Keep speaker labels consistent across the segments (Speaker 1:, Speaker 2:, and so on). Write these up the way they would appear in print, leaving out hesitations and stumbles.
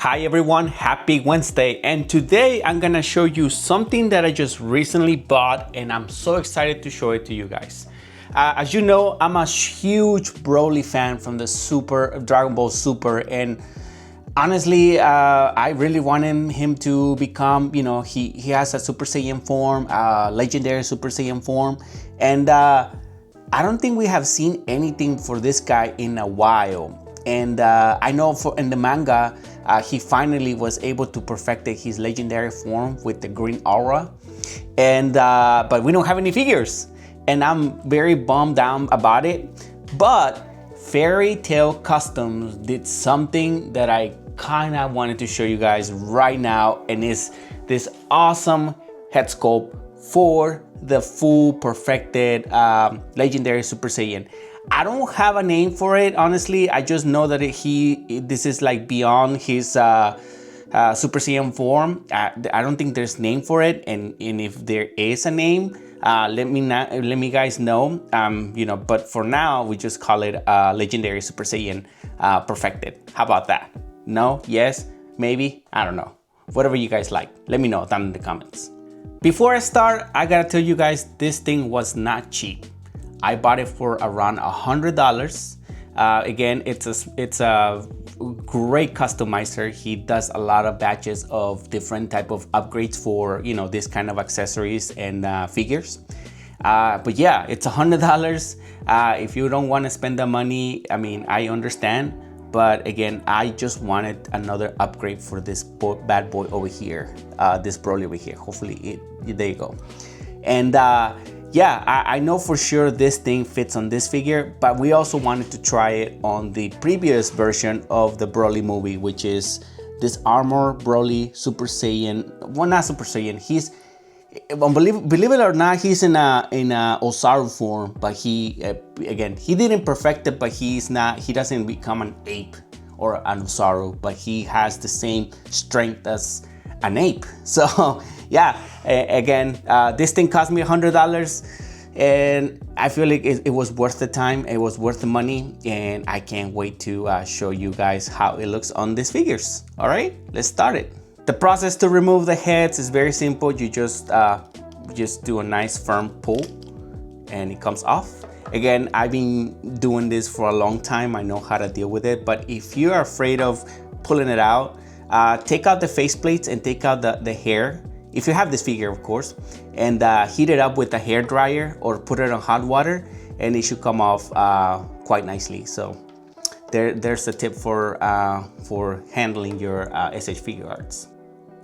Speaker 1: Hi everyone, happy Wednesday, and today I'm gonna show you something that I just recently bought and I'm so excited to show it to you guys. As you know, I'm a huge Broly fan from the Dragon Ball Super, and honestly, I really wanted him to become, he has a Super Saiyan form, legendary Super Saiyan form, and I don't think we have seen anything for this guy in a while. And I know in the manga, he finally was able to perfect his legendary form with the green aura. And but we don't have any figures, and I'm very bummed out about it. But Fairy Tail Customs did something that I kind of wanted to show you guys right now, and it's this awesome head sculpt for the full perfected legendary Super Saiyan. I don't have a name for it, honestly. I just know that this is like beyond his Super Saiyan form. I don't think there's a name for it, and if there is a name, let me guys know. But for now, we just call it legendary Super Saiyan perfected. How about that? No? Yes? Maybe? I don't know. Whatever you guys like, let me know down in the comments. Before I start, I gotta tell you guys, this thing was not cheap. I bought it for around $100. Again, it's a great customizer. He does a lot of batches of different type of upgrades for this kind of accessories and figures. But yeah, it's $100. If you don't want to spend the money, I mean, I understand. But again, I just wanted another upgrade for this bad boy over here, this Broly over here. Hopefully, there you go. And yeah, I know for sure this thing fits on this figure, but we also wanted to try it on the previous version of the Broly movie, which is this Armor Broly Super Saiyan. Well, not Super Saiyan. He's, believe it or not, he's in a Osaru form, but he didn't perfect it, but he doesn't become an ape or an Osaru, but he has the same strength as an ape. So yeah, again, this thing cost me $100, and I feel like it was worth the time. It was worth the money, and I can't wait to show you guys how it looks on these figures. All right, let's start it. The process to remove the heads is very simple. You just do a nice firm pull, and it comes off. Again, I've been doing this for a long time. I know how to deal with it, but if you're afraid of pulling it out, take out the faceplates and take out the hair. If you have this figure, of course, and heat it up with a hair dryer or put it on hot water, and it should come off quite nicely. So there's a tip for handling your S.H.Figuarts.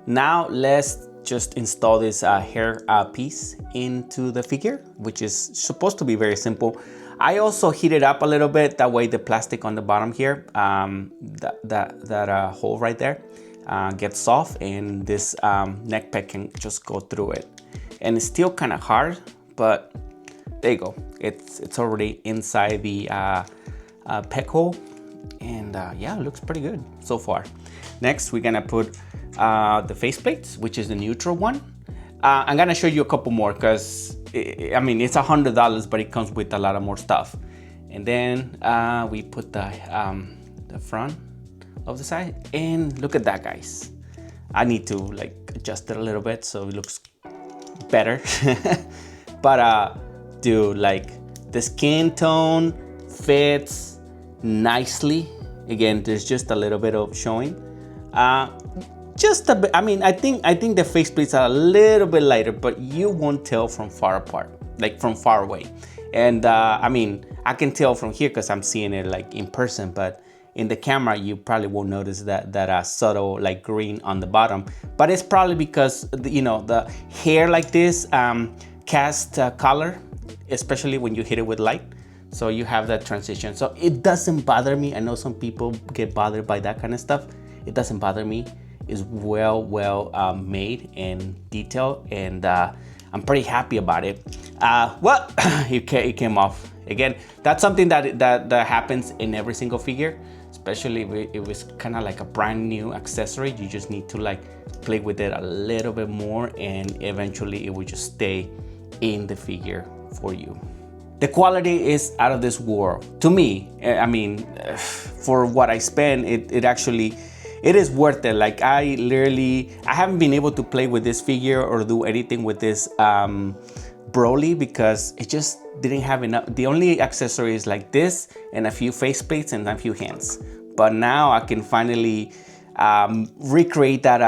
Speaker 1: Now let's just install this hair piece into the figure, which is supposed to be very simple. I also heat it up a little bit, that way the plastic on the bottom here, that hole right there, gets soft, and this neck peg can just go through it. And it's still kind of hard, but there you go. It's already inside the peg hole, and yeah, it looks pretty good so far. Next, we're gonna put the faceplates, which is the neutral one. I'm gonna show you a couple more because I mean, it's $100, but it comes with a lot of more stuff. And then we put the front of the side, and look at that, guys. I need to like adjust it a little bit so it looks better. But dude, like the skin tone fits nicely. Again, there's just a little bit of showing. Just a bit. I mean, I think the faceplates are a little bit lighter, but you won't tell from far apart, like from far away. And I mean, I can tell from here because I'm seeing it like in person, but in the camera you probably won't notice that subtle like green on the bottom. But it's probably because the hair like this casts color, especially when you hit it with light. So you have that transition. So it doesn't bother me. I know some people get bothered by that kind of stuff. It doesn't bother me. Is well made and detailed, and I'm pretty happy about it. Well, it came off. Again, that's something that happens in every single figure, especially if it was kind of like a brand new accessory. You just need to like play with it a little bit more, and eventually it will just stay in the figure for you. The quality is out of this world to me. I mean, for what I spend, it actually it is worth it. Like I haven't been able to play with this figure or do anything with this Broly because it just didn't have enough. The only accessories like this and a few faceplates and a few hands. But now I can finally recreate that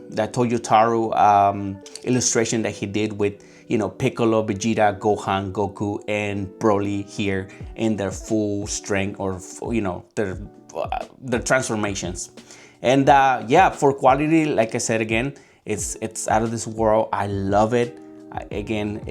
Speaker 1: that Toyotaro illustration that he did with, you know, Piccolo, Vegeta, Gohan, Goku, and Broly here in their full strength, or you know, their transformations. And yeah, for quality, like I said again, it's out of this world. I love it. Again,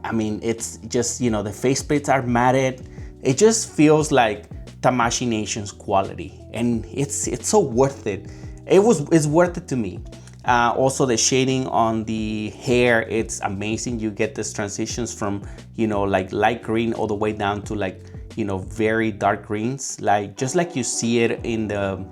Speaker 1: I mean, it's just, you know, the faceplates are matted. It just feels like Tamashii Nation's quality, and it's so worth it. It's worth it to me. Also, the shading on the hair, it's amazing. You get this transitions from, you know, like light green all the way down to like, you know, very dark greens, like just like you see it in the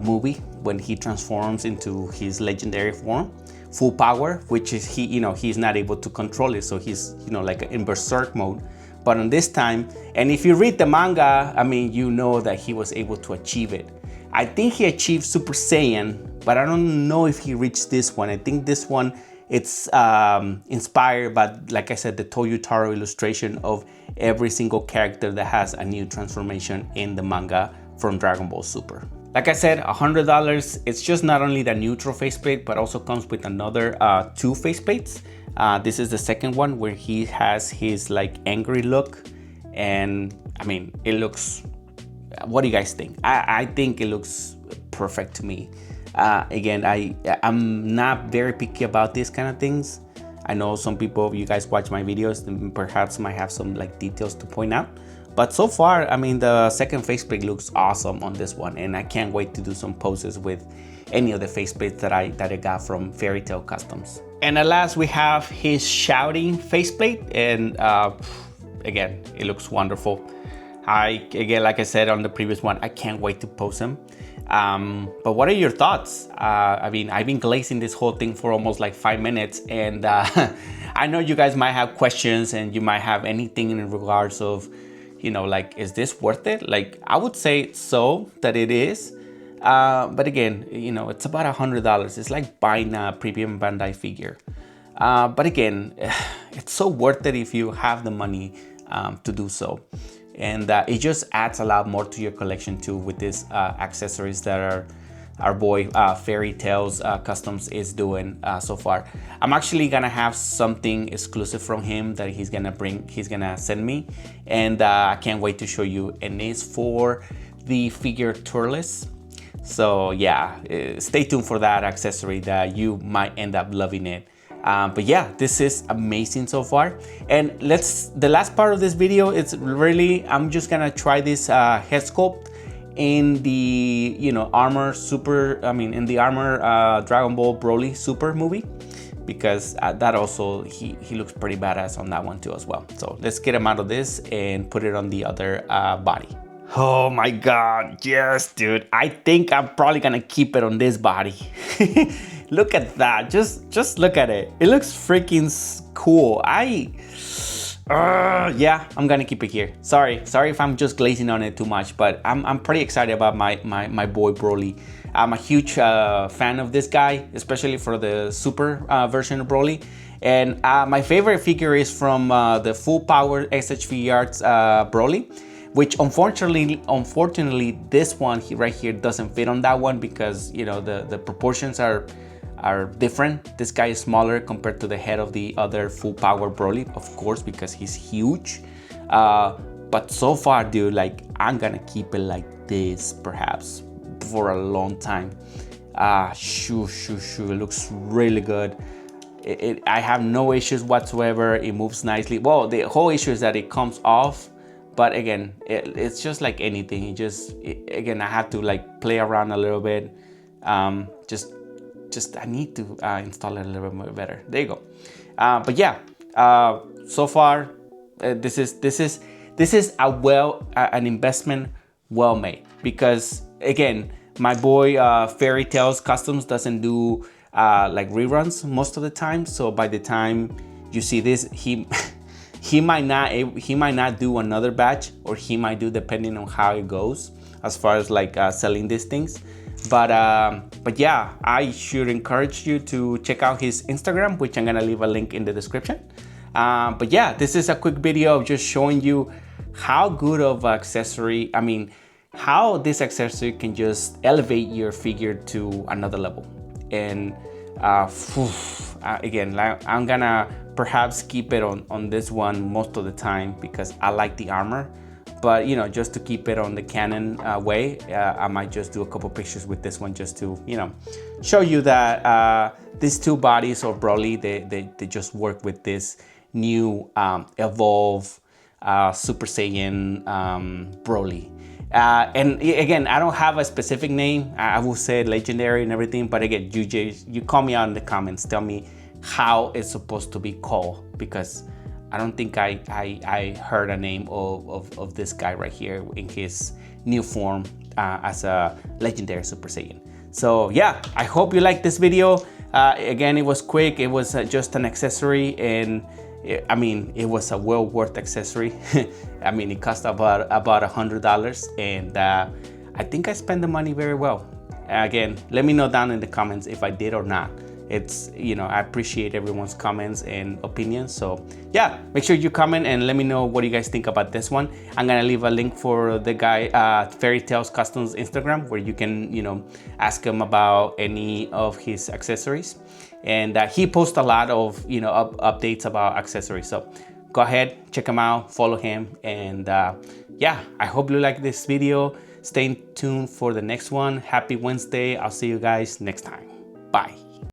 Speaker 1: movie when he transforms into his legendary form, full power, which is he's not able to control it, so he's, you know, like in berserk mode. But on this time, and if you read the manga, I mean, you know that he was able to achieve it. I think he achieved Super Saiyan, but I don't know if he reached this one. I think this one, it's inspired by, like I said, the Toyotaro illustration of every single character that has a new transformation in the manga from Dragon Ball Super. Like I said, $100. It's just not only the neutral faceplate, but also comes with another 2 faceplates. This is the second one where he has his like angry look, and I mean, it looks, what do you guys think? I think it looks perfect to me. Again, I'm not very picky about these kind of things. I know some people, you guys watch my videos and perhaps might have some like details to point out. But so far, I mean, the second faceplate looks awesome on this one, and I can't wait to do some poses with any of the faceplates that I got from Fairy Tail Customs. And at last, we have his shouting faceplate, and again, it looks wonderful. Again, like I said on the previous one, I can't wait to pose him. But what are your thoughts? I mean, I've been glazing this whole thing for almost like 5 minutes, and I know you guys might have questions, and you might have anything in regards of, you know, like, is this worth it? Like, I would say so, that it is. But again, you know, it's about $100. It's like buying a premium Bandai figure. But again, it's so worth it if you have the money to do so. And it just adds a lot more to your collection too, with these accessories that our boy Fairy Tails Customs is doing so far. I'm actually gonna have something exclusive from him that he's gonna send me, and I can't wait to show you. And it's for the figure tourless. So yeah, stay tuned for that accessory that you might end up loving it. But yeah, this is amazing so far. And the last part of this video, it's really, I'm just gonna try this head sculpt in the, you know, in the Armor Dragon Ball Broly Super movie, because that also, he looks pretty badass on that one too as well. So let's get him out of this and put it on the other body. Oh my God, yes, dude. I think I'm probably gonna keep it on this body. Look at that, just look at it. It looks freaking cool. Yeah, I'm gonna keep it here. Sorry if I'm just glazing on it too much, but I'm pretty excited about my boy Broly. I'm a huge fan of this guy, especially for the super version of Broly. And my favorite figure is from the full power S.H.Figuarts Broly, which unfortunately this one right here doesn't fit on that one, because, you know, the proportions are different. This guy is smaller compared to the head of the other full power Broly, of course, because he's huge. But so far, dude, like, I'm gonna keep it like this perhaps for a long time. It looks really good. I have no issues whatsoever. It moves nicely. Well, the whole issue is that it comes off, but again, it's just like anything. Again, I have to like play around a little bit. Just I need to install it a little bit more better. There you go. But yeah, so far this is an investment well made, because again, my boy Fairy Tails Customs doesn't do like reruns most of the time. So by the time you see this, he might not do another batch, or he might do, depending on how it goes. as far as like selling these things. But yeah, I should encourage you to check out his Instagram, which I'm gonna leave a link in the description. But yeah, this is a quick video of just showing you how good of accessory, I mean, how this accessory can just elevate your figure to another level. And again, I'm gonna perhaps keep it on this one most of the time because I like the armor. But you know, just to keep it on the Canon way, I might just do a couple pictures with this one just to, you know, show you that these two bodies of Broly, they just work with this new evolve Super Saiyan Broly. And again, I don't have a specific name. I will say legendary and everything, but again, you call me out in the comments. Tell me how it's supposed to be called, because I don't think I heard a name of this guy right here in his new form as a legendary Super Saiyan. So yeah, I hope you liked this video. Again, it was quick. It was just an accessory, and I mean, it was a well worth accessory. I mean, it cost about $100, and I think I spent the money very well. Again, let me know down in the comments if I did or not. It's, you know, I appreciate everyone's comments and opinions. So yeah, make sure you comment and let me know what you guys think about this one. I'm gonna leave a link for the guy Fairy Tales Customs Instagram, where you can, you know, ask him about any of his accessories. And he posts a lot of, you know, updates about accessories. So go ahead, check him out, follow him. And yeah, I hope you like this video. Stay tuned for the next one. Happy Wednesday. I'll see you guys next time. Bye.